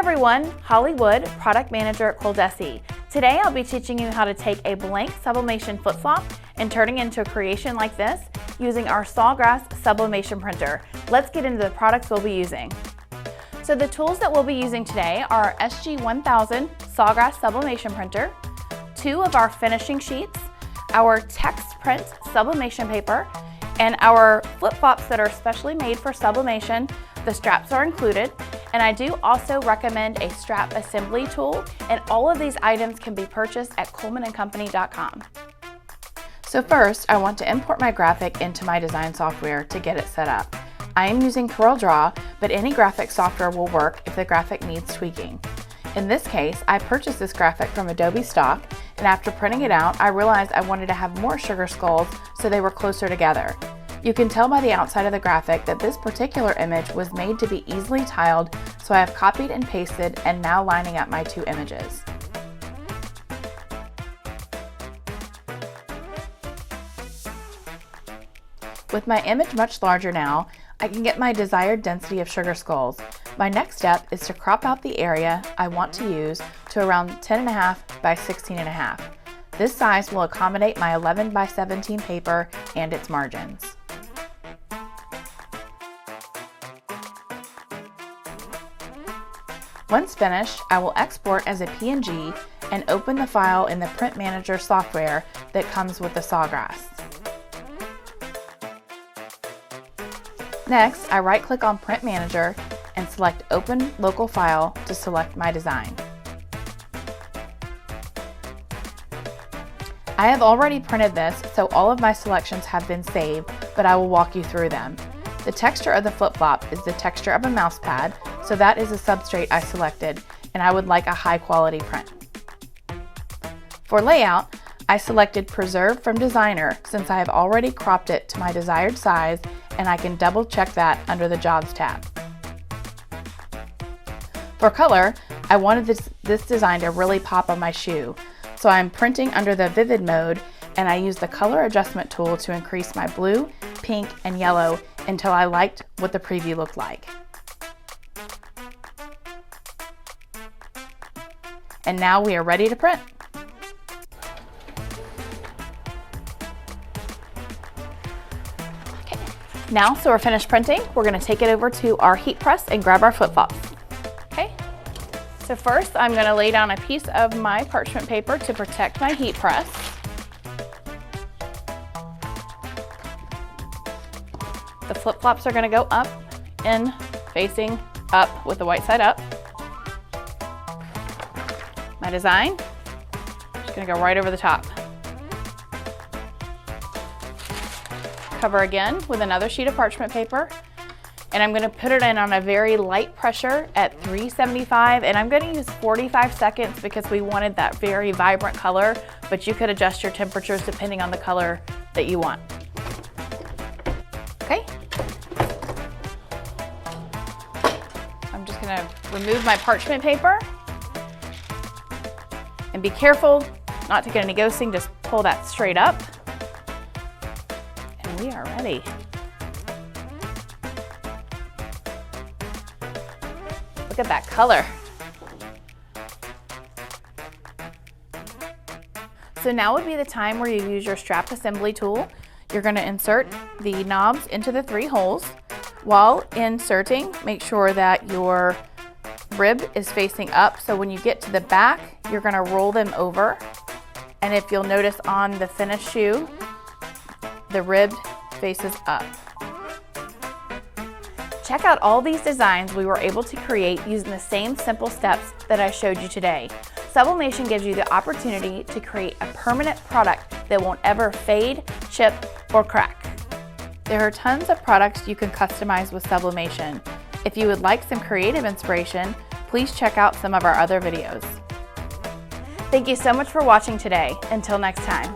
everyone, Holly Wood, Product Manager at ColDesi. Today I'll be teaching you how to take a blank sublimation flip-flop and turning it into a creation like this using our Sawgrass Sublimation printer. Let's get into the products we'll be using. So the tools that we'll be using today are our SG1000 Sawgrass Sublimation printer, 2 of our finishing sheets, our text print sublimation paper, and our flip-flops that are specially made for sublimation. The straps are included, and I do also recommend a strap assembly tool, and all of these items can be purchased at colemanandcompany.com. So first, I want to import my graphic into my design software to get it set up. I am using CorelDRAW, but any graphic software will work if the graphic needs tweaking. In this case, I purchased this graphic from Adobe stock, and after printing it out, I realized I wanted to have more sugar skulls so they were closer together. You can tell by the outside of the graphic that this particular image was made to be easily tiled, so I have copied and pasted and now lining up my 2 images. With my image much larger now, I can get my desired density of sugar skulls. My next step is to crop out the area I want to use to around 10.5 by 16.5. This size will accommodate my 11 by 17 paper and its margins. Once finished, I will export as a PNG and open the file in the Print Manager software that comes with the Sawgrass. Next, I right-click on Print Manager and select Open Local File to select my design. I have already printed this, so all of my selections have been saved, but I will walk you through them. The texture of the flip-flop is the texture of a mouse pad, so that is a substrate I selected, and I would like a high-quality print. For layout, I selected Preserve from Designer since I have already cropped it to my desired size, and I can double-check that under the Jobs tab. For color, I wanted this design to really pop on my shoe, so I'm printing under the Vivid mode, and I use the color adjustment tool to increase my blue, pink, and yellow until I liked what the preview looked like. And now we are ready to print. Okay. Now, so we're finished printing, we're going to take it over to our heat press and grab our flip-flops. Okay. So first, I'm going to lay down a piece of my parchment paper to protect my heat press. The flip-flops are going to go up and facing up with the white side up. My design, just going to go right over the top. Cover again with another sheet of parchment paper, and I'm going to put it in on a very light pressure at 375, and I'm going to use 45 seconds because we wanted that very vibrant color, but you could adjust your temperatures depending on the color that you want. Okay. I'm just going to remove my parchment paper. And be careful not to get any ghosting, just pull that straight up. And we are ready. Look at that color. So now would be the time where you use your strap assembly tool. You're going to insert the knobs into the 3 holes. While inserting, make sure that your rib is facing up, so when you get to the back, you're going to roll them over. And if you'll notice on the finished shoe, the rib faces up. Check out all these designs we were able to create using the same simple steps that I showed you today. Sublimation gives you the opportunity to create a permanent product that won't ever fade, chip, or crack. There are tons of products you can customize with sublimation. If you would like some creative inspiration, please check out some of our other videos. Thank you so much for watching today. Until next time.